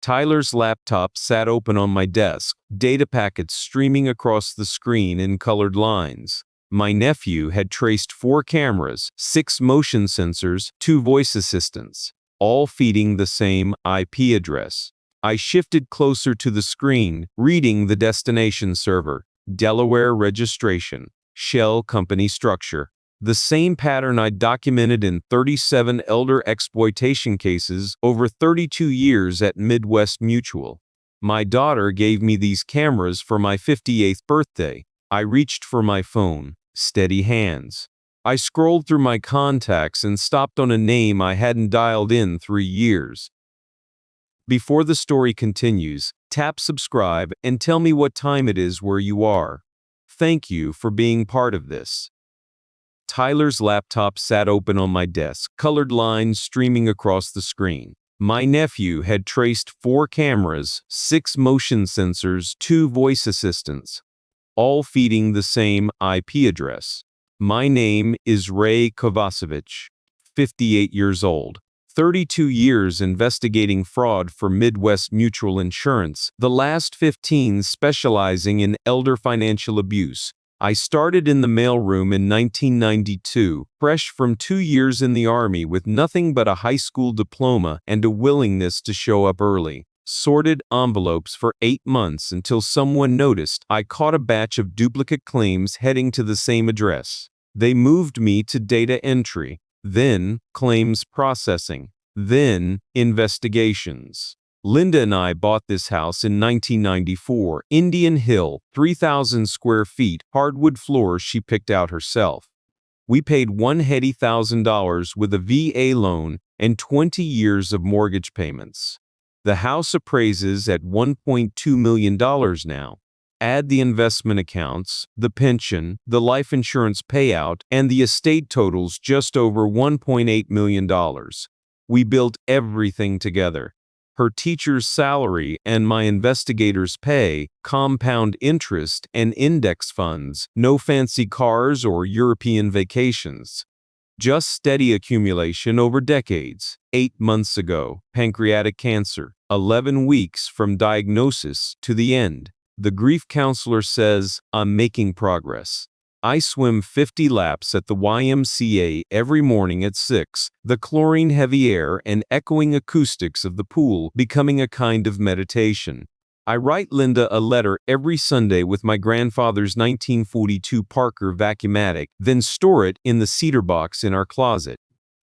Tyler's laptop sat open on my desk, data packets streaming across the screen in colored lines. My nephew had traced 4 cameras, 6 motion sensors, 2 voice assistants, all feeding the same IP address. I shifted closer to the screen, reading the destination server, Delaware registration, shell company structure. The same pattern I'd documented in 37 elder exploitation cases over 32 years at Midwest Mutual. My daughter gave me these cameras for my 58th birthday. I reached for my phone, steady hands. I scrolled through my contacts and stopped on a name I hadn't dialed in 3 years. Before the story continues, tap subscribe and tell me what time it is where you are. Thank you for being part of this. Tyler's laptop sat open on my desk, colored lines streaming across the screen. My nephew had traced 4 cameras, 6 motion sensors, 2 voice assistants, all feeding the same IP address. My name is Ray Kovacevich, 58 years old, 32 years investigating fraud for Midwest Mutual Insurance, the last 15 specializing in elder financial abuse. I started in the mailroom in 1992, fresh from 2 years in the Army with nothing but a high school diploma and a willingness to show up early. Sorted envelopes for 8 months until someone noticed I caught a batch of duplicate claims heading to the same address. They moved me to data entry, then claims processing, then investigations. Linda and I bought this house in 1994, Indian Hill, 3,000 square feet, hardwood floors she picked out herself. We paid $180,000 with a VA loan and 20 years of mortgage payments. The house appraises at $1.2 million now. Add the investment accounts, the pension, the life insurance payout, and the estate totals just over $1.8 million. We built everything together. Her teacher's salary and my investigator's pay, compound interest and index funds, no fancy cars or European vacations. Just steady accumulation over decades. 8 months ago, pancreatic cancer, 11 weeks from diagnosis to the end. The grief counselor says, I'm making progress. I swim 50 laps at the YMCA every morning at 6, the chlorine-heavy air and echoing acoustics of the pool becoming a kind of meditation. I write Linda a letter every Sunday with my grandfather's 1942 Parker Vacuumatic, then store it in the Cedar Box in our closet.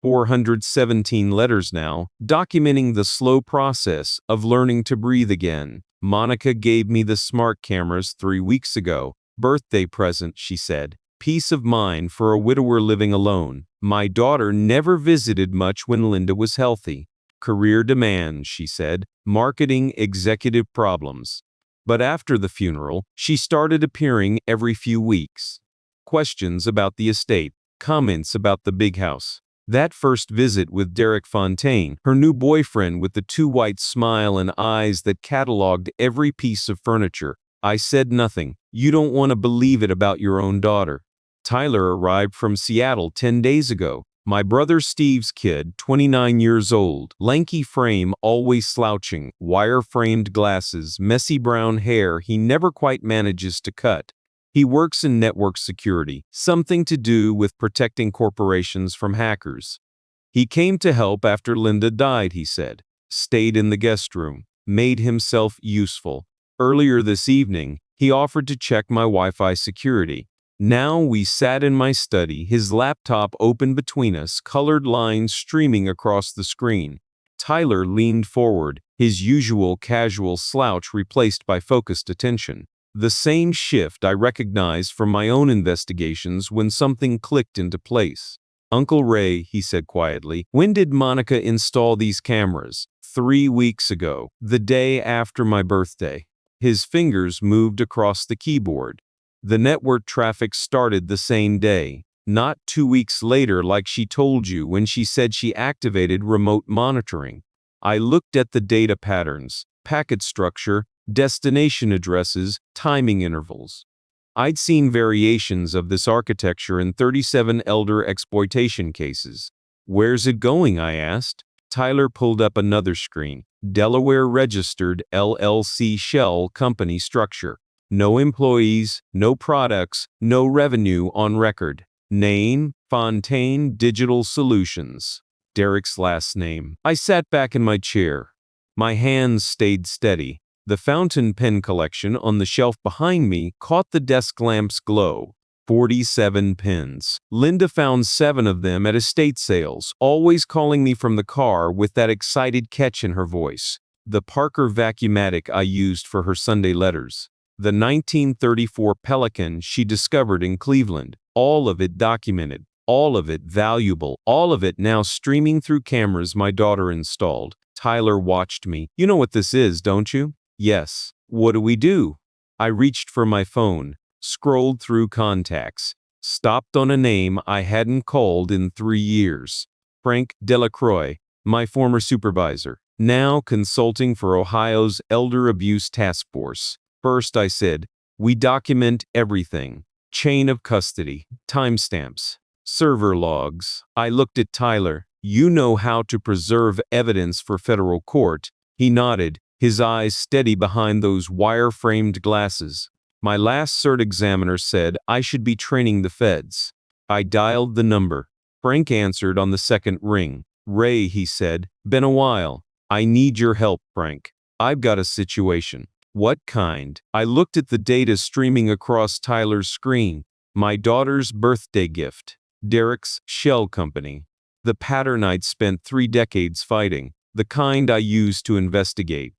417 letters now, documenting the slow process of learning to breathe again. Monica gave me the smart cameras 3 weeks ago. Birthday present, she said. Peace of mind for a widower living alone. My daughter never visited much when Linda was healthy. Career demands, she said. Marketing executive problems. But after the funeral, she started appearing every few weeks. Questions about the estate, comments about the big house. That first visit with Derek Fontaine, her new boyfriend with the too white smile and eyes that cataloged every piece of furniture. I said nothing. You don't want to believe it about your own daughter. Tyler arrived from Seattle 10 days ago. My brother Steve's kid, 29 years old, lanky frame, always slouching, wire-framed glasses, messy brown hair he never quite manages to cut. He works in network security, something to do with protecting corporations from hackers. He came to help after Linda died, he said. Stayed in the guest room, made himself useful. Earlier this evening, he offered to check my Wi-Fi security. Now we sat in my study, his laptop open between us, colored lines streaming across the screen. Tyler leaned forward, his usual casual slouch replaced by focused attention. The same shift I recognized from my own investigations when something clicked into place. Uncle Ray, he said quietly, when did Monica install these cameras? 3 weeks ago, the day after my birthday. His fingers moved across the keyboard. The network traffic started the same day, not 2 weeks later like she told you when she said she activated remote monitoring. I looked at the data patterns, packet structure, destination addresses, timing intervals. I'd seen variations of this architecture in 37 elder exploitation cases. Where's it going? I asked. Tyler pulled up another screen. Delaware registered LLC shell company structure. No employees, no products, no revenue on record. Name, Fontaine Digital Solutions. Derek's last name. I sat back in my chair. My hands stayed steady. The fountain pen collection on the shelf behind me caught the desk lamp's glow. 47 pens. Linda found 7 of them at estate sales, always calling me from the car with that excited catch in her voice. The Parker Vacuumatic I used for her Sunday letters. The 1934 Pelican she discovered in Cleveland. All of it documented. All of it valuable. All of it now streaming through cameras my daughter installed. Tyler watched me. You know what this is, don't you? Yes. What do we do? I reached for my phone, scrolled through contacts, stopped on a name I hadn't called in 3 years. Frank Delacroix, my former supervisor, now consulting for Ohio's Elder Abuse Task Force. First, I said, we document everything. Chain of custody, timestamps, server logs. I looked at Tyler. You know how to preserve evidence for federal court. He nodded, his eyes steady behind those wire-framed glasses. My last cert examiner said I should be training the feds. I dialed the number. Frank answered on the second ring. Ray, he said, been a while. I need your help, Frank. I've got a situation. What kind? I looked at the data streaming across Tyler's screen. My daughter's birthday gift. Derek's shell company. The pattern I'd spent 3 decades fighting. The kind I used to investigate.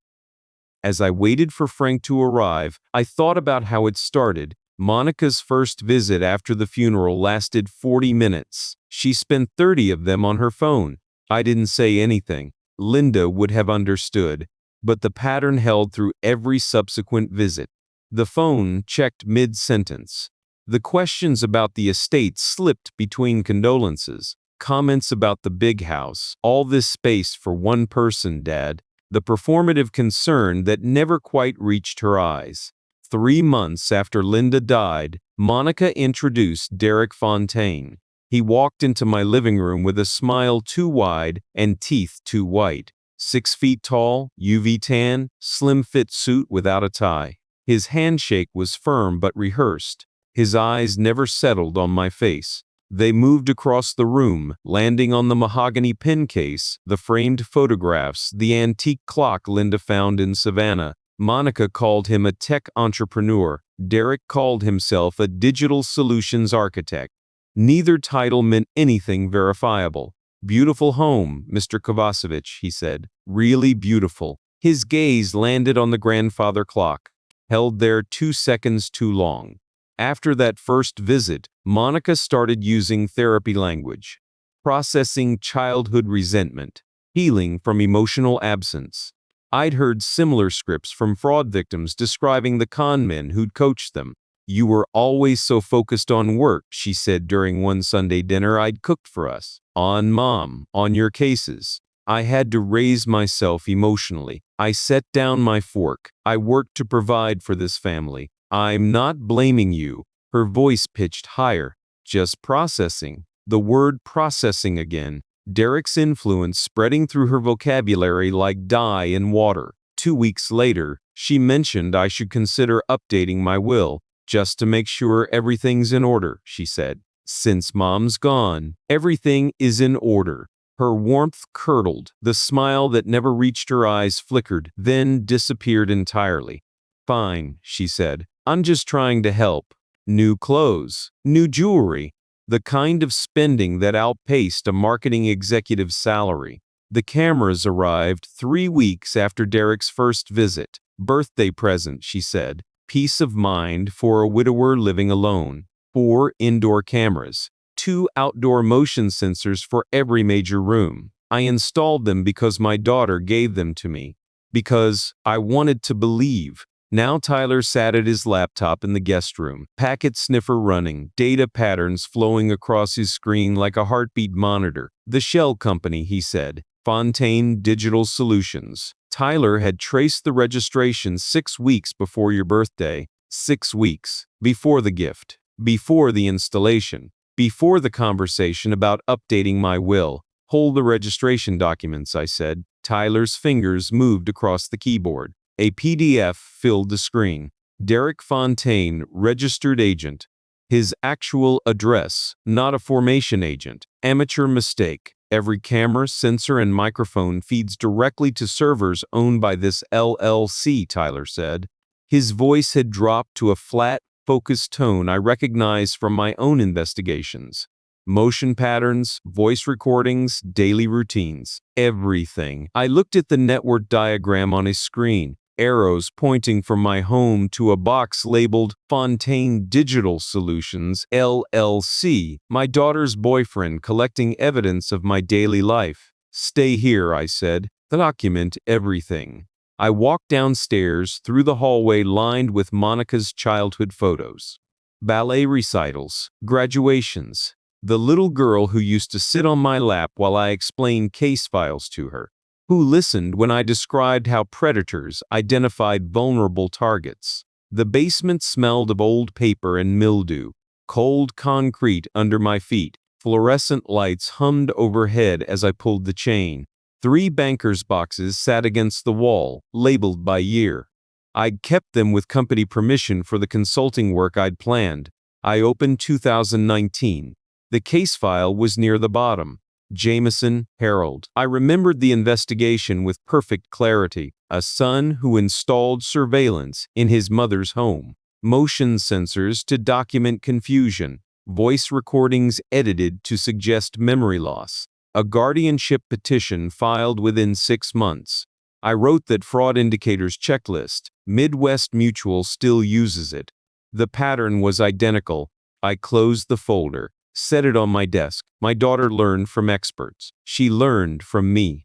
As I waited for Frank to arrive, I thought about how it started. Monica's first visit after the funeral lasted 40 minutes. She spent 30 of them on her phone. I didn't say anything. Linda would have understood. But the pattern held through every subsequent visit. The phone checked mid-sentence. The questions about the estate slipped between condolences. Comments about the big house. All this space for one person, Dad. The performative concern that never quite reached her eyes. 3 months after Linda died, Monica introduced Derek Fontaine. He walked into my living room with a smile too wide and teeth too white. 6 feet tall, UV tan, slim-fit suit without a tie. His handshake was firm but rehearsed. His eyes never settled on my face. They moved across the room, landing on the mahogany pen case, the framed photographs, the antique clock Linda found in Savannah. Monica called him a tech entrepreneur. Derek called himself a digital solutions architect. Neither title meant anything verifiable. Beautiful home, Mr. Kovacevich, he said. Really beautiful. His gaze landed on the grandfather clock, held there 2 seconds too long. After that first visit, Monica started using therapy language, processing childhood resentment, healing from emotional absence. I'd heard similar scripts from fraud victims describing the con men who'd coached them. You were always so focused on work, she said during one Sunday dinner I'd cooked for us. On Mom, on your cases. I had to raise myself emotionally. I set down my fork. I worked to provide for this family. I'm not blaming you. Her voice pitched higher. Just processing. The word processing again. Derek's influence spreading through her vocabulary like dye in water. 2 weeks later, she mentioned I should consider updating my will, just to make sure everything's in order, she said. Since Mom's gone, everything is in order. Her warmth curdled. The smile that never reached her eyes flickered, then disappeared entirely. Fine, she said. I'm just trying to help. New clothes, new jewelry, the kind of spending that outpaced a marketing executive's salary. The cameras arrived 3 weeks after Derek's first visit. Birthday present, she said. Peace of mind for a widower living alone. 4 indoor cameras. 2 outdoor motion sensors for every major room. I installed them because my daughter gave them to me. Because I wanted to believe. Now Tyler sat at his laptop in the guest room, packet sniffer running, data patterns flowing across his screen like a heartbeat monitor. The shell company, he said. Fontaine Digital Solutions. Tyler had traced the registration 6 weeks before your birthday. 6 weeks. Before the gift. Before the installation. Before the conversation about updating my will. Pull the registration documents, I said. Tyler's fingers moved across the keyboard. A PDF filled the screen. Derek Fontaine, registered agent. His actual address, not a formation agent. Amateur mistake. Every camera, sensor, and microphone feeds directly to servers owned by this LLC, Tyler said. His voice had dropped to a flat, focused tone I recognized from my own investigations. Motion patterns, voice recordings, daily routines. Everything. I looked at the network diagram on his screen. Arrows pointing from my home to a box labeled Fontaine Digital Solutions, LLC, my daughter's boyfriend collecting evidence of my daily life. Stay here, I said. Document everything. I walked downstairs through the hallway lined with Monica's childhood photos. Ballet recitals, graduations. The little girl who used to sit on my lap while I explained case files to her, who listened when I described how predators identified vulnerable targets. The basement smelled of old paper and mildew, cold concrete under my feet. Fluorescent lights hummed overhead as I pulled the chain. 3 banker's boxes sat against the wall, labeled by year. I'd kept them with company permission for the consulting work I'd planned. I opened 2019. The case file was near the bottom. Jameson, Harold. I remembered the investigation with perfect clarity. A son who installed surveillance in his mother's home. Motion sensors to document confusion. Voice recordings edited to suggest memory loss. A guardianship petition filed within 6 months. I wrote that fraud indicators checklist. Midwest Mutual still uses it. The pattern was identical. I closed the folder. Set it on my desk. My daughter learned from experts. She learned from me.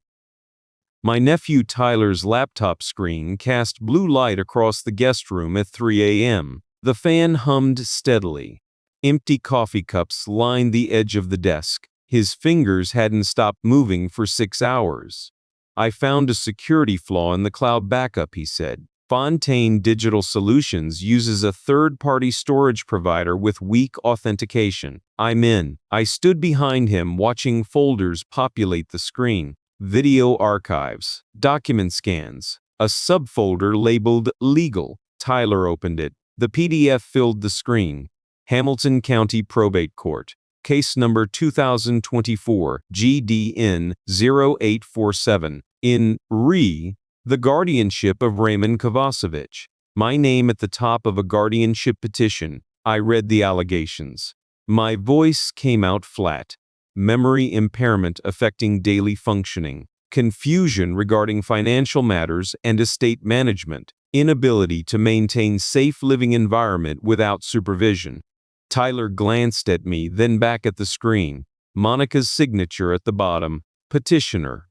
My nephew Tyler's laptop screen cast blue light across the guest room at 3 a.m. The fan hummed steadily. Empty coffee cups lined the edge of the desk. His fingers hadn't stopped moving for 6 hours. I found a security flaw in the cloud backup, he said. Fontaine Digital Solutions uses a third-party storage provider with weak authentication. I'm in. I stood behind him watching folders populate the screen. Video archives. Document scans. A subfolder labeled Legal. Tyler opened it. The PDF filled the screen. Hamilton County Probate Court. Case number 2024, GDN 0847. In re. The guardianship of Raymond Kovacevich. My name at the top of a guardianship petition. I read the allegations. My voice came out flat. Memory impairment affecting daily functioning. Confusion regarding financial matters and estate management. Inability to maintain safe living environment without supervision. Tyler glanced at me, then back at the screen. Monica's signature at the bottom. Petitioner.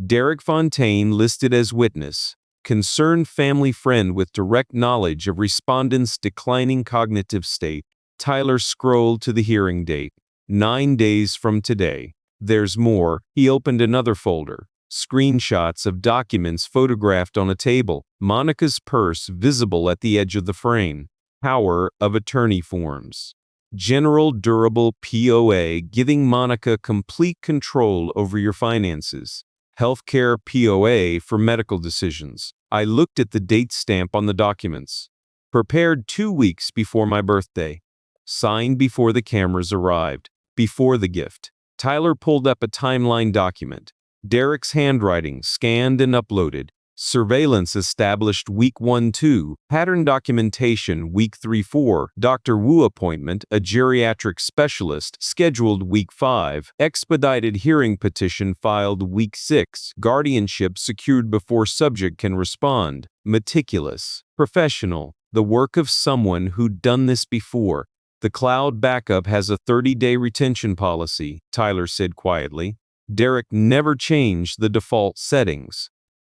Derek Fontaine listed as witness. Concerned family friend with direct knowledge of respondent's declining cognitive state. Tyler scrolled to the hearing date. 9 days from today. There's more. He opened another folder. Screenshots of documents photographed on a table. Monica's purse visible at the edge of the frame. Power of attorney forms. General Durable POA giving Monica complete control over your finances. Healthcare POA for medical decisions. I looked at the date stamp on the documents. Prepared 2 weeks before my birthday. Signed before the cameras arrived. Before the gift. Tyler pulled up a timeline document. Derek's handwriting scanned and uploaded. Surveillance established week 1-2. Pattern documentation week 3-4. Dr. Wu appointment, a geriatric specialist, scheduled week 5. Expedited hearing petition filed week 6. Guardianship secured before subject can respond. Meticulous. Professional. The work of someone who'd done this before. The cloud backup has a 30-day retention policy, Tyler said quietly. Derek never changed the default settings.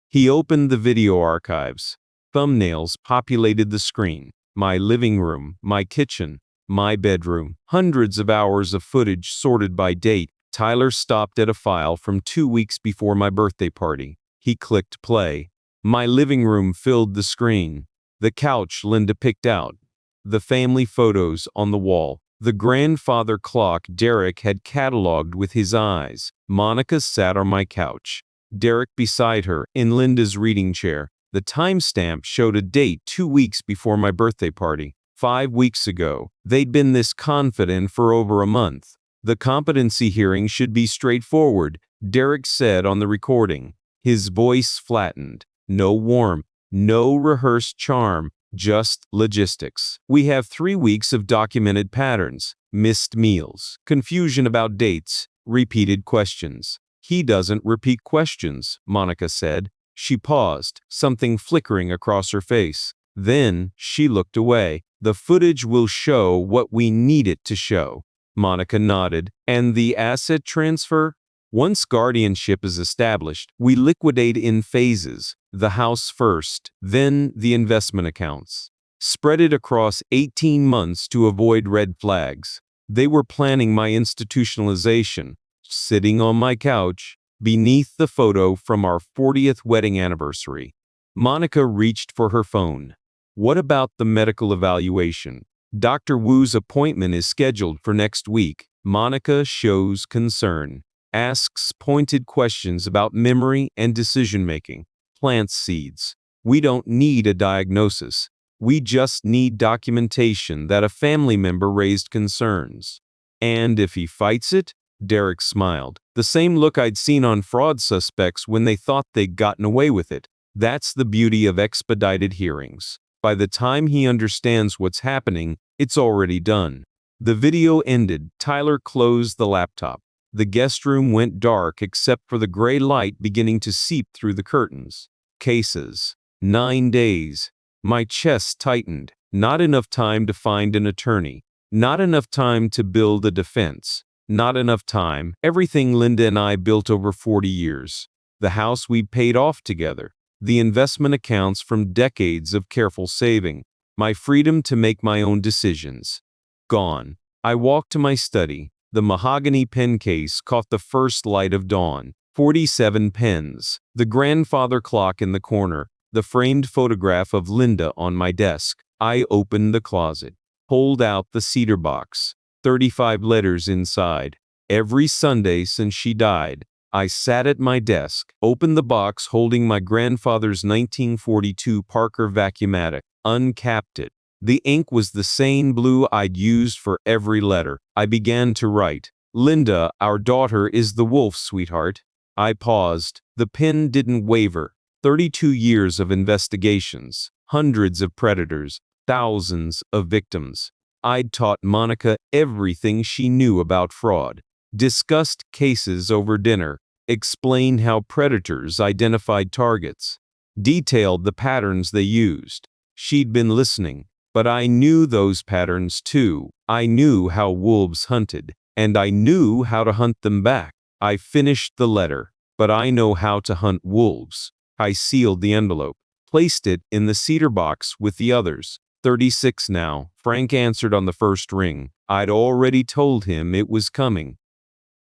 He opened the video archives. Thumbnails populated the screen. My living room, my kitchen, my bedroom. Hundreds of hours of footage sorted by date. Tyler stopped at a file from 2 weeks before my birthday party. He clicked play. My living room filled the screen. The couch Linda picked out. The family photos on the wall. The grandfather clock Derek had cataloged with his eyes. Monica sat on my couch, Derek beside her, in Linda's reading chair. The timestamp showed a date 2 weeks before my birthday party. 5 weeks ago. They'd been this confident for over a month. The competency hearing should be straightforward, Derek said on the recording. His voice flattened. No warmth, no rehearsed charm, just logistics. We have 3 weeks of documented patterns, missed meals, confusion about dates, repeated questions. He doesn't repeat questions, Monica said. She paused, something flickering across her face. Then she looked away. The footage will show what we need it to show. Monica nodded. And the asset transfer? Once guardianship is established, we liquidate in phases. The house first, then the investment accounts. Spread it across 18 months to avoid red flags. They were planning my institutionalization. Sitting on my couch, beneath the photo from our 40th wedding anniversary. Monica reached for her phone. What about the medical evaluation? Dr. Wu's appointment is scheduled for next week. Monica shows concern. Asks pointed questions about memory and decision-making. Plants seeds. We don't need a diagnosis. We just need documentation that a family member raised concerns. And if he fights it? Derek smiled. The same look I'd seen on fraud suspects when they thought they'd gotten away with it. That's the beauty of expedited hearings. By the time he understands what's happening, it's already done. The video ended. Tyler closed the laptop. The guest room went dark except for the gray light beginning to seep through the curtains. Cases. 9 days. My chest tightened. Not enough time to find an attorney. Not enough time to build a defense. Not enough time. Everything Linda and I built over 40 years. The house we paid off together. The investment accounts from decades of careful saving. My freedom to make my own decisions. Gone. I walked to my study. The mahogany pen case caught the first light of dawn. 47 pens. The grandfather clock in the corner. The framed photograph of Linda on my desk. I opened the closet. Pulled out the Cedar Box. 35 letters inside. Every Sunday since she died. I sat at my desk, opened the box holding my grandfather's 1942 Parker Vacuumatic, uncapped it. The ink was the same blue I'd used for every letter. I began to write. Linda, our daughter, is the wolf, sweetheart. I paused. The pen didn't waver. 32 years of investigations, hundreds of predators, thousands of victims. I'd taught Monica everything she knew about fraud. Discussed cases over dinner, explained how predators identified targets, detailed the patterns they used. She'd been listening, but I knew those patterns too. I knew how wolves hunted, and I knew how to hunt them back. I finished the letter, but I know how to hunt wolves. I sealed the envelope, placed it in the Cedar Box with the others. 36 now, Frank answered on the first ring. I'd already told him it was coming.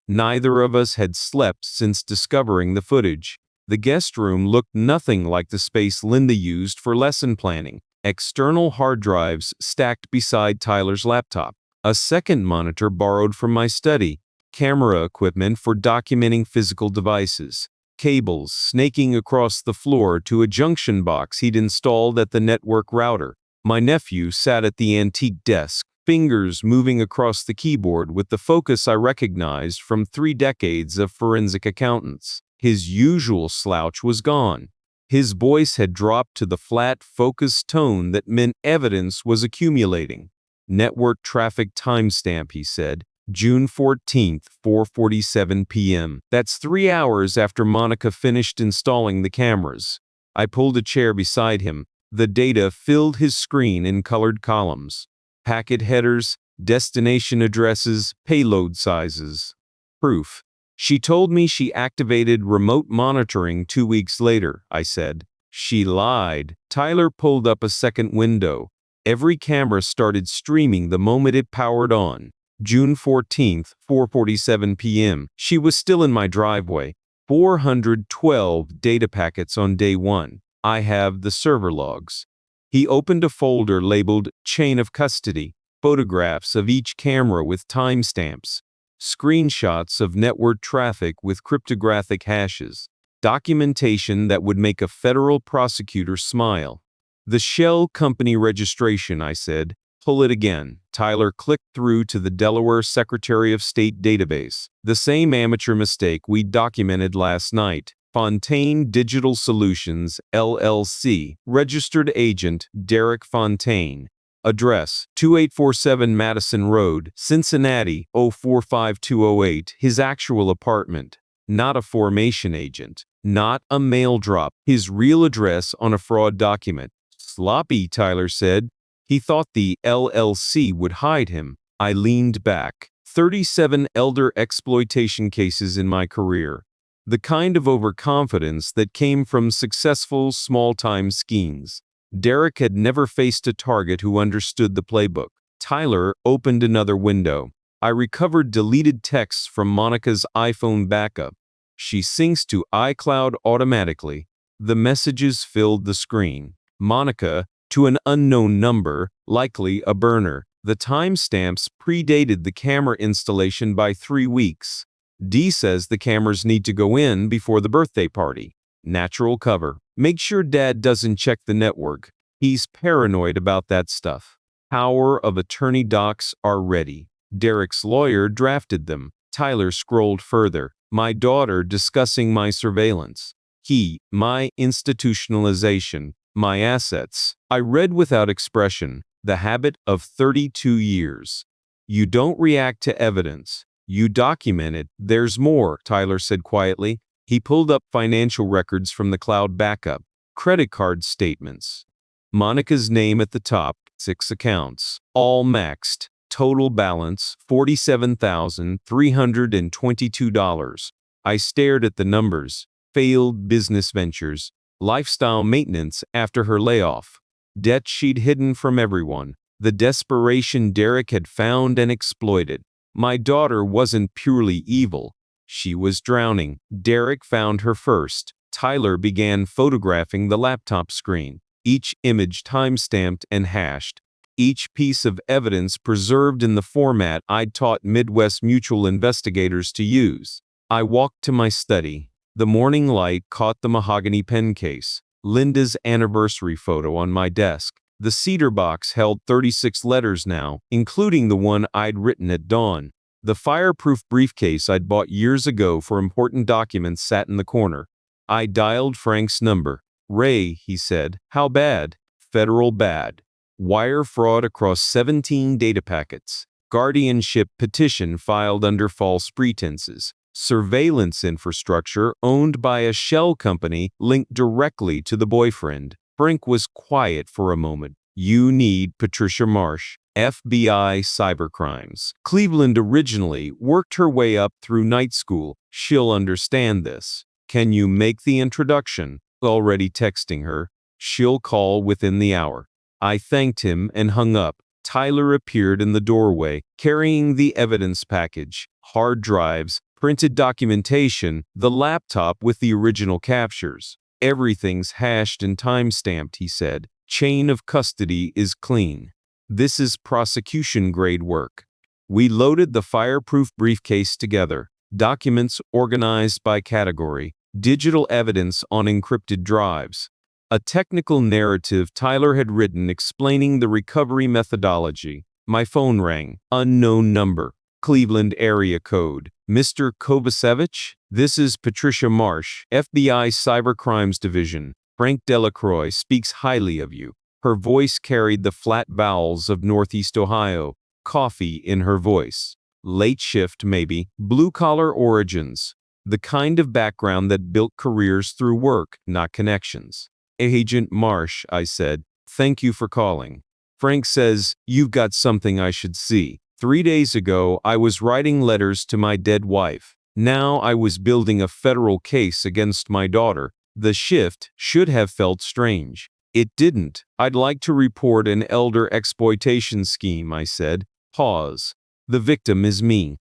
Neither of us had slept since discovering the footage. The guest room looked nothing like the space Linda used for lesson planning. External hard drives stacked beside Tyler's laptop. A second monitor borrowed from my study. Camera equipment for documenting physical devices. Cables snaking across the floor to a junction box he'd installed at the network router. My nephew sat at the antique desk, fingers moving across the keyboard with the focus I recognized from 3 decades of forensic accountants. His usual slouch was gone. His voice had dropped to the flat, focused tone that meant evidence was accumulating. Network traffic timestamp, he said. June 14th, 4:47 p.m. That's 3 hours after Monica finished installing the cameras. I pulled a chair beside him. The data filled his screen in colored columns. Packet headers, destination addresses, payload sizes. Proof. She told me she activated remote monitoring 2 weeks later, I said. She lied. Tyler pulled up a second window. Every camera started streaming the moment it powered on. June 14th, 4:47 p.m. She was still in my driveway. 412 data packets on day 1. I have the server logs. He opened a folder labeled Chain of Custody, photographs of each camera with timestamps. screenshots of network traffic with cryptographic hashes, documentation that would make a federal prosecutor smile. The shell company registration, I said. Pull it again. Tyler clicked through to the Delaware Secretary of State database. The same amateur mistake we documented last night. Fontaine Digital Solutions, LLC. Registered agent, Derek Fontaine. Address, 2847 Madison Road, Cincinnati, 045208. His actual apartment. Not a formation agent. Not a mail drop. His real address on a fraud document. Sloppy, Tyler said. He thought the LLC would hide him. I leaned back. 37 elder exploitation cases in my career. The kind of overconfidence that came from successful small-time schemes. Derek had never faced a target who understood the playbook. Tyler opened another window. I recovered deleted texts from Monica's iPhone backup. She syncs to iCloud automatically. The messages filled the screen. Monica, to an unknown number, likely a burner. The timestamps predated the camera installation by 3 weeks. D says the cameras need to go in before the birthday party. Natural cover. Make sure Dad doesn't check the network. He's paranoid about that stuff. Power of attorney docs are ready. Derek's lawyer drafted them. Tyler scrolled further. My daughter discussing my surveillance. He, my institutionalization, my assets. I read without expression. The habit of 32 years. You don't react to evidence. You document it. There's more, Tyler said quietly. He pulled up financial records from the cloud backup. Credit card statements. Monica's name at the top. 6 accounts. All maxed. Total balance, $47,322. I stared at the numbers. Failed business ventures. Lifestyle maintenance after her layoff. Debt she'd hidden from everyone. The desperation Derek had found and exploited. My daughter wasn't purely evil. She was drowning. Derek found her first. Tyler began photographing the laptop screen. Each image timestamped and hashed. Each piece of evidence preserved in the format I'd taught Midwest Mutual investigators to use. I walked to my study. The morning light caught the mahogany pen case. Linda's anniversary photo on my desk. The Cedar Box held 36 letters now, including the one I'd written at dawn. The fireproof briefcase I'd bought years ago for important documents sat in the corner. I dialed Frank's number. Ray, he said. How bad? Federal bad. Wire fraud across 17 data packets. Guardianship petition filed under false pretenses. Surveillance infrastructure owned by a shell company linked directly to the boyfriend. Frank was quiet for a moment. You need Patricia Marsh, FBI cybercrimes. Cleveland originally worked her way up through night school. She'll understand this. Can you make the introduction? Already texting her. She'll call within the hour. I thanked him and hung up. Tyler appeared in the doorway, carrying the evidence package, hard drives, printed documentation, the laptop with the original captures. Everything's hashed and time-stamped, he said. Chain of custody is clean. This is prosecution-grade work. We loaded the fireproof briefcase together. Documents organized by category. Digital evidence on encrypted drives. A technical narrative Tyler had written explaining the recovery methodology. My phone rang. Unknown number. Cleveland area code. Mr. Kovacevich? This is Patricia Marsh, FBI Cybercrimes Division. Frank Delacroix speaks highly of you. Her voice carried the flat vowels of Northeast Ohio. Coffee in her voice. Late shift, maybe. Blue-collar origins. The kind of background that built careers through work, not connections. Agent Marsh, I said, thank you for calling. Frank says, you've got something I should see. 3 days ago, I was writing letters to my dead wife. Now I was building a federal case against my daughter. The shift should have felt strange. It didn't. I'd like to report an elder exploitation scheme, I said. Pause. The victim is me.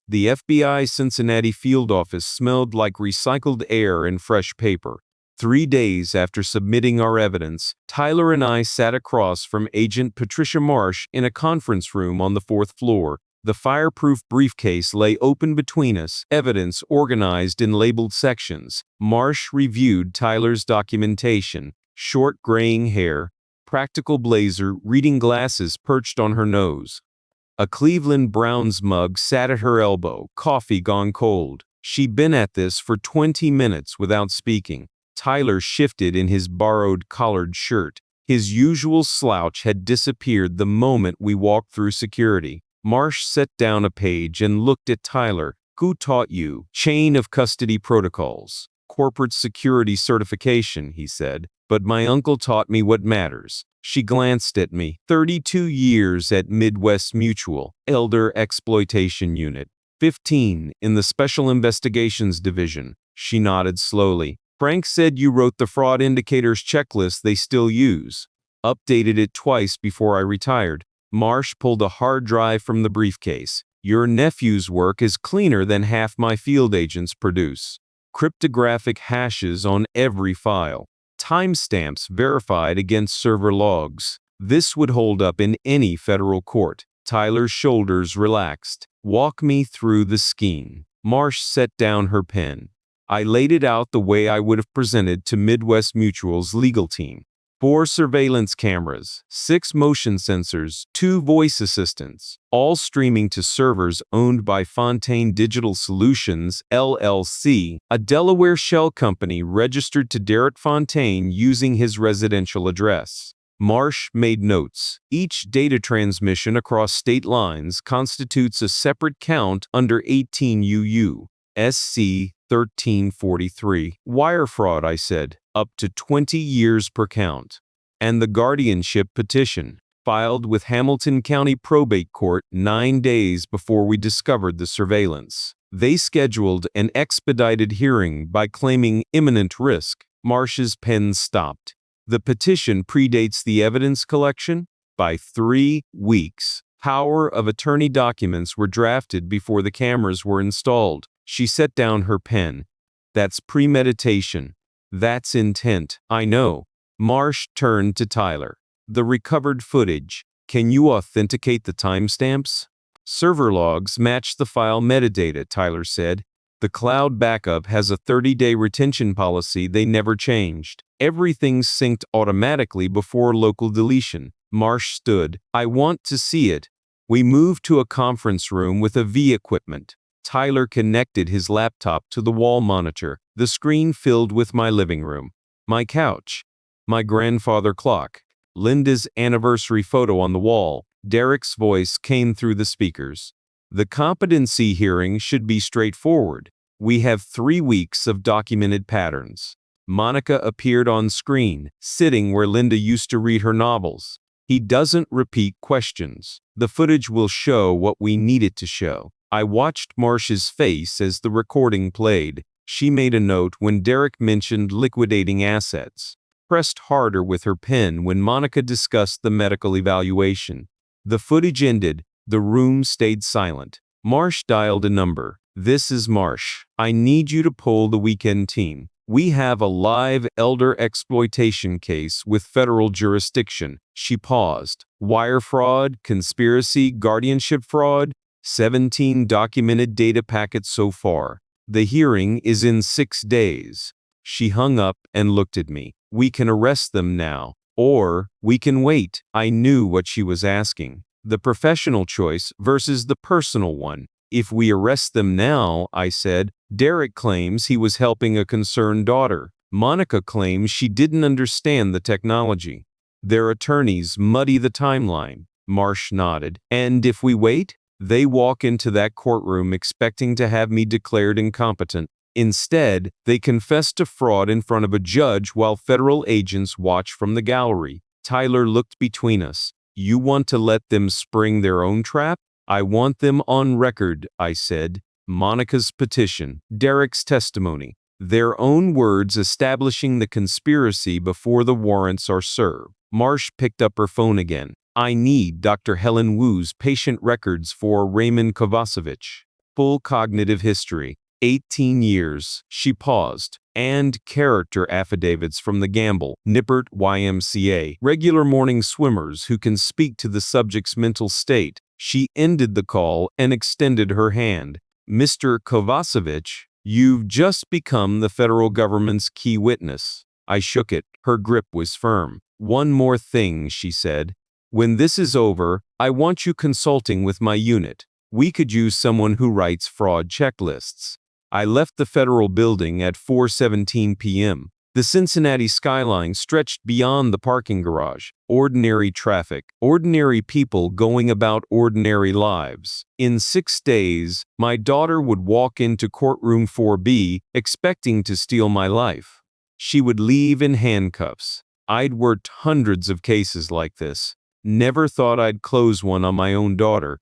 The FBI Cincinnati field office smelled like recycled air and fresh paper. 3 days after submitting our evidence, Tyler and I sat across from Agent Patricia Marsh in a conference room on the 4th floor. The fireproof briefcase lay open between us, evidence organized in labeled sections. Marsh reviewed Tyler's documentation: short graying hair, practical blazer, reading glasses perched on her nose. A Cleveland Browns mug sat at her elbow, coffee gone cold. She'd been at this for 20 minutes without speaking. Tyler shifted in his borrowed collared shirt. His usual slouch had disappeared the moment we walked through security. Marsh set down a page and looked at Tyler. "Who taught you? Chain of custody protocols. Corporate security certification," he said. "But my uncle taught me what matters." She glanced at me. 32 years at Midwest Mutual, Elder Exploitation Unit. 15 in the Special Investigations Division. She nodded slowly. "Frank said you wrote the fraud indicators checklist they still use." "Updated it twice before I retired." Marsh pulled a hard drive from the briefcase. "Your nephew's work is cleaner than half my field agents produce. Cryptographic hashes on every file. Timestamps verified against server logs. This would hold up in any federal court." Tyler's shoulders relaxed. "Walk me through the scheme." Marsh set down her pen. I laid it out the way I would have presented to Midwest Mutual's legal team. 4 surveillance cameras, 6 motion sensors, 2 voice assistants, all streaming to servers owned by Fontaine Digital Solutions, LLC, a Delaware shell company registered to Derek Fontaine using his residential address. Marsh made notes. Each data transmission across state lines constitutes a separate count under 18 UU. SC 1343. Wire fraud, I said, up to 20 years per count. And the guardianship petition, filed with Hamilton County Probate Court 9 days before we discovered the surveillance. They scheduled an expedited hearing by claiming imminent risk. Marsh's pen stopped. The petition predates the evidence collection by 3 weeks. Power of attorney documents were drafted before the cameras were installed. She set down her pen. "That's premeditation. That's intent." "I know." Marsh turned to Tyler. "The recovered footage. Can you authenticate the timestamps?" "Server logs match the file metadata," Tyler said. "The cloud backup has a 30-day retention policy they never changed. Everything's synced automatically before local deletion." Marsh stood. "I want to see it." We moved to a conference room with AV equipment. Tyler connected his laptop to the wall monitor. The screen filled with my living room, my couch, my grandfather clock, Linda's anniversary photo on the wall. Derek's voice came through the speakers. "The competency hearing should be straightforward. We have 3 weeks of documented patterns." Monica appeared on screen, sitting where Linda used to read her novels. "He doesn't repeat questions. The footage will show what we need it to show." I watched Marsh's face as the recording played. She made a note when Derek mentioned liquidating assets, pressed harder with her pen when Monica discussed the medical evaluation. The footage ended. The room stayed silent. Marsh dialed a number. "This is Marsh. I need you to poll the weekend team. We have a live elder exploitation case with federal jurisdiction." She paused. "Wire fraud, conspiracy, guardianship fraud. 17 documented data packets so far. The hearing is in 6 days." She hung up and looked at me. "We can arrest them now, or we can wait." I knew what she was asking. The professional choice versus the personal one. "If we arrest them now," I said, "Derek claims he was helping a concerned daughter. Monica claims she didn't understand the technology. Their attorneys muddy the timeline." Marsh nodded. "And if we wait?" They walk into that courtroom expecting to have me declared incompetent. Instead, they confess to fraud in front of a judge while federal agents watch from the gallery. Tyler looked between us. "You want to let them spring their own trap?" "I want them on record," I said. Monica's petition, Derek's testimony, their own words establishing the conspiracy before the warrants are served. Marsh picked up her phone again. "I need Dr. Helen Wu's patient records for Raymond Kovacevich. Full cognitive history. 18 years." She paused. "And character affidavits from the Gamble, Nippert YMCA, regular morning swimmers who can speak to the subject's mental state." She ended the call and extended her hand. Mr. Kovacevich, you've just become the federal government's key witness. I shook it. Her grip was firm. One more thing, she said. When this is over, I want you consulting with my unit. We could use someone who writes fraud checklists. I left the federal building at 4:17 p.m. The Cincinnati skyline stretched beyond the parking garage. Ordinary traffic, ordinary people going about ordinary lives. In 6 days, my daughter would walk into Courtroom 4B expecting to steal my life. She would leave in handcuffs. I'd worked hundreds of cases like this. Never thought I'd close one on my own daughter.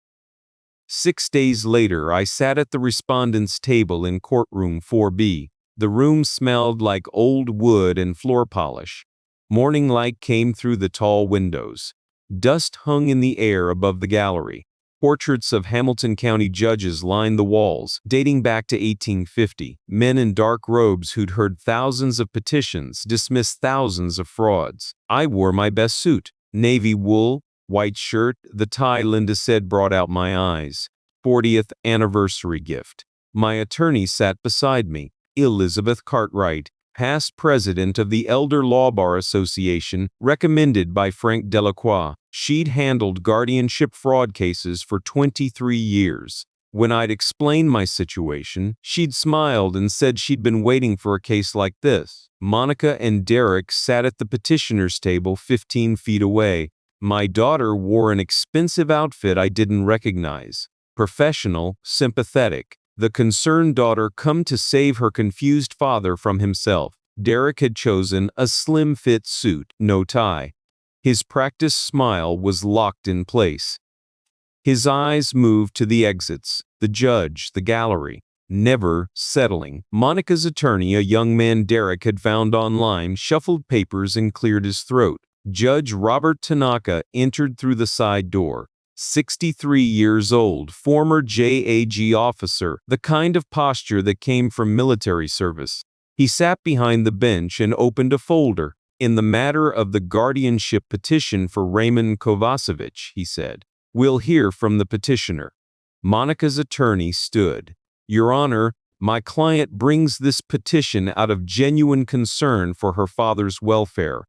6 days later, I sat at the respondent's table in Courtroom 4B. The room smelled like old wood and floor polish. Morning light came through the tall windows. Dust hung in the air above the gallery. Portraits of Hamilton County judges lined the walls, dating back to 1850. Men in dark robes who'd heard thousands of petitions, dismissed thousands of frauds. I wore my best suit. Navy wool, white shirt, the tie Linda said brought out my eyes. 40th anniversary gift. My attorney sat beside me. Elizabeth Cartwright, past president of the Elder Law Bar Association, recommended by Frank Delacroix. She'd handled guardianship fraud cases for 23 years. When I'd explained my situation, she'd smiled and said she'd been waiting for a case like this. Monica and Derek sat at the petitioner's table 15 feet away. My daughter wore an expensive outfit I didn't recognize. Professional, sympathetic. The concerned daughter come to save her confused father from himself. Derek had chosen a slim-fit suit, no tie. His practiced smile was locked in place. His eyes moved to the exits, the judge, the gallery, never settling. Monica's attorney, a young man Derek had found online, shuffled papers and cleared his throat. Judge Robert Tanaka entered through the side door. 63 years old, former JAG officer, the kind of posture that came from military service. He sat behind the bench and opened a folder. In the matter of the guardianship petition for Raymond Kovacevich, he said, we'll hear from the petitioner. Monica's attorney stood. Your Honor, my client brings this petition out of genuine concern for her father's welfare.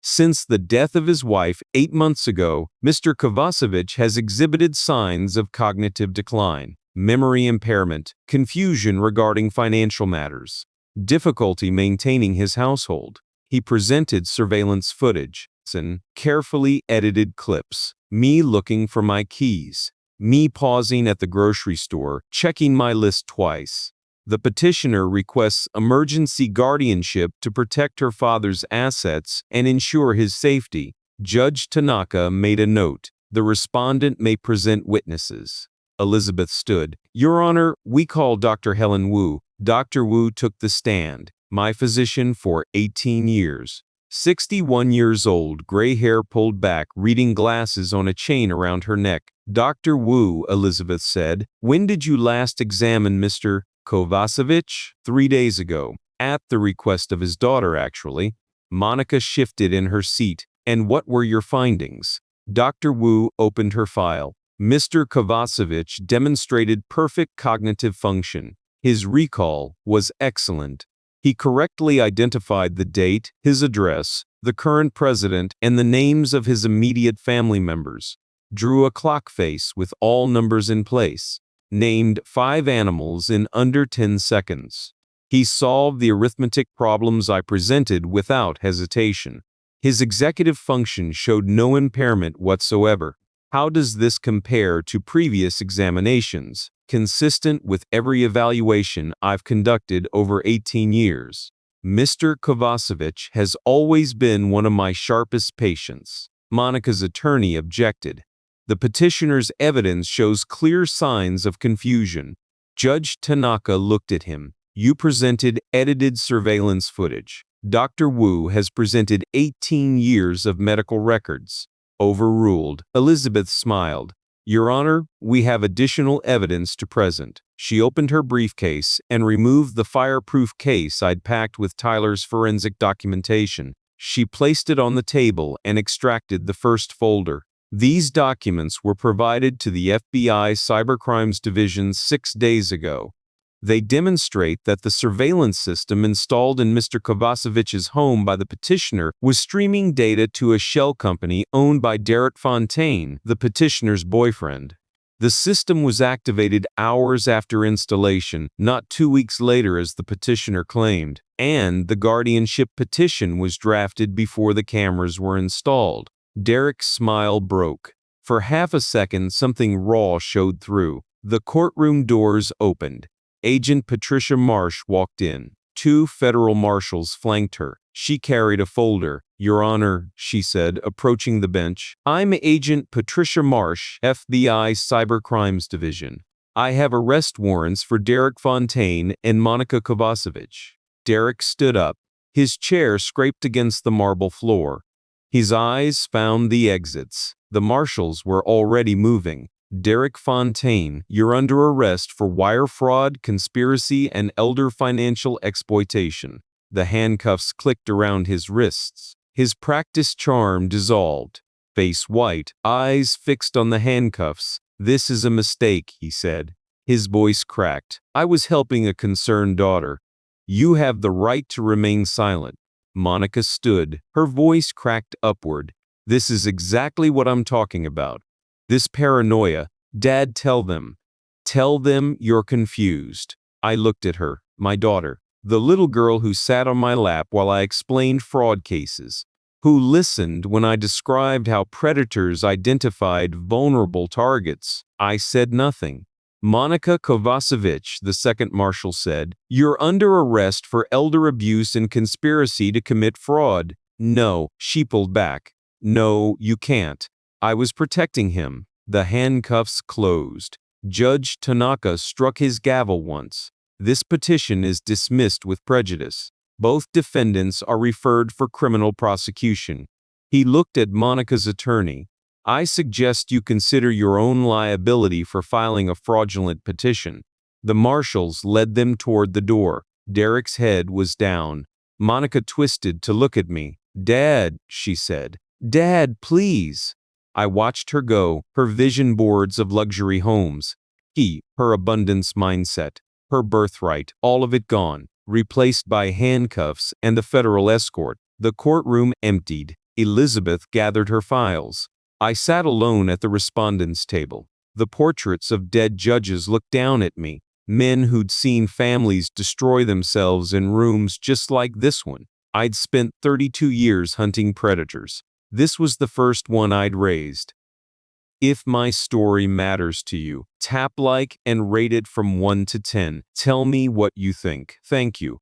Since the death of his wife 8 months ago, Mr. Kovacevich has exhibited signs of cognitive decline, memory impairment, confusion regarding financial matters, difficulty maintaining his household. He presented surveillance footage and carefully edited clips. Me looking for my keys. Me pausing at the grocery store, checking my list twice. The petitioner requests emergency guardianship to protect her father's assets and ensure his safety. Judge Tanaka made a note. The respondent may present witnesses. Elizabeth stood. Your Honor, we call Dr. Helen Wu. Dr. Wu took the stand. My physician for 18 years. 61 years old, gray hair pulled back, reading glasses on a chain around her neck. Dr. Wu, Elizabeth said, when did you last examine Mr. Kovacevich? 3 days ago. At the request of his daughter, actually. Monica shifted in her seat. And what were your findings? Dr. Wu opened her file. Mr. Kovacevich demonstrated perfect cognitive function. His recall was excellent. He correctly identified the date, his address, the current president, and the names of his immediate family members. Drew a clock face with all numbers in place. Named 5 animals in under 10 seconds. He solved the arithmetic problems I presented without hesitation. His executive function showed no impairment whatsoever. How does this compare to previous examinations, consistent with every evaluation I've conducted over 18 years? Mr. Kovacevich has always been one of my sharpest patients. Monica's attorney objected. The petitioner's evidence shows clear signs of confusion. Judge Tanaka looked at him. You presented edited surveillance footage. Dr. Wu has presented 18 years of medical records. Overruled. Elizabeth smiled. Your Honor, we have additional evidence to present. She opened her briefcase and removed the fireproof case I'd packed with Tyler's forensic documentation. She placed it on the table and extracted the first folder. These documents were provided to the FBI Cybercrimes Division 6 days ago. They demonstrate that the surveillance system installed in Mr. Kovacevich's home by the petitioner was streaming data to a shell company owned by Derek Fontaine, the petitioner's boyfriend. The system was activated hours after installation, not 2 weeks later as the petitioner claimed, and the guardianship petition was drafted before the cameras were installed. Derek's smile broke. For half a second, something raw showed through. The courtroom doors opened. Agent Patricia Marsh walked in. 2 federal marshals flanked her. She carried a folder. "Your Honor," she said, approaching the bench, "I'm Agent Patricia Marsh, FBI Cybercrimes Division. I have arrest warrants for Derek Fontaine and Monica Kovacevich." Derek stood up. His chair scraped against the marble floor. His eyes found the exits. The marshals were already moving. "Derek Fontaine, you're under arrest for wire fraud, conspiracy, and elder financial exploitation." The handcuffs clicked around his wrists. His practiced charm dissolved. Face white, eyes fixed on the handcuffs. "This is a mistake," he said. His voice cracked. "I was helping a concerned daughter. You have the right to remain silent." Monica stood. Her voice cracked upward. "This is exactly what I'm talking about. This paranoia. Dad, tell them. Tell them you're confused." I looked at her. My daughter. The little girl who sat on my lap while I explained fraud cases. Who listened when I described how predators identified vulnerable targets. I said nothing. "Monica Kovacevich," the second marshal said, "you're under arrest for elder abuse and conspiracy to commit fraud." "No," she pulled back. "No, you can't. I was protecting him." The handcuffs closed. Judge Tanaka struck his gavel once. "This petition is dismissed with prejudice. Both defendants are referred for criminal prosecution." He looked at Monica's attorney. "I suggest you consider your own liability for filing a fraudulent petition." The marshals led them toward the door. Derek's head was down. Monica twisted to look at me. "Dad," she said. "Dad, please." I watched her go, her vision boards of luxury homes. Her abundance mindset, her birthright, all of it gone, replaced by handcuffs and the federal escort. The courtroom emptied. Elizabeth gathered her files. I sat alone at the respondents' table. The portraits of dead judges looked down at me, men who'd seen families destroy themselves in rooms just like this one. I'd spent 32 years hunting predators. This was the first one I'd raised. If my story matters to you, tap like and rate it from 1 to 10. Tell me what you think. Thank you.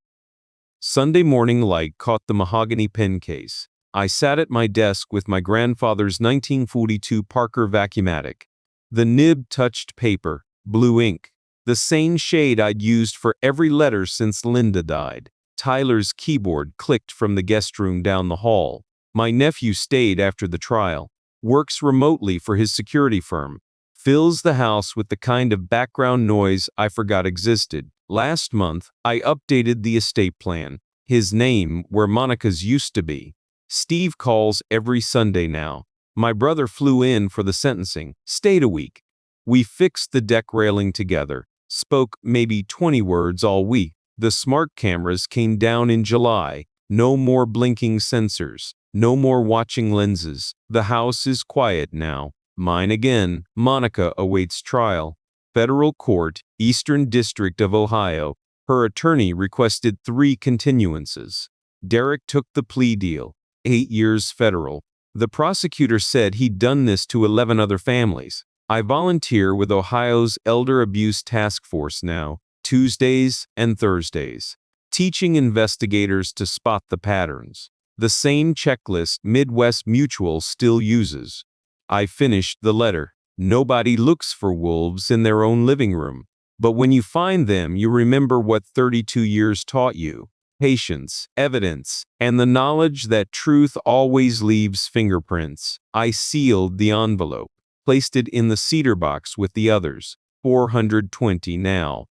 Sunday morning light caught the mahogany pen case. I sat at my desk with my grandfather's 1942 Parker Vacuumatic. The nib touched paper, blue ink, the same shade I'd used for every letter since Linda died. Tyler's keyboard clicked from the guest room down the hall. My nephew stayed after the trial, works remotely for his security firm, fills the house with the kind of background noise I forgot existed. Last month, I updated the estate plan, his name where Monica's used to be. Steve calls every Sunday now. My brother flew in for the sentencing, stayed a week. We fixed the deck railing together, spoke maybe 20 words all week. The smart cameras came down in July. No more blinking sensors. No more watching lenses. The house is quiet now. Mine again. Monica awaits trial. Federal Court, Eastern District of Ohio. Her attorney requested 3 continuances. Derek took the plea deal. 8 years federal. The prosecutor said he'd done this to 11 other families. I volunteer with Ohio's Elder Abuse Task Force now, Tuesdays and Thursdays, teaching investigators to spot the patterns. The same checklist Midwest Mutual still uses. I finished the letter. Nobody looks for wolves in their own living room. But when you find them, you remember what 32 years taught you. Patience, evidence, and the knowledge that truth always leaves fingerprints. I sealed the envelope, placed it in the Cedar Box with the others. 420 now.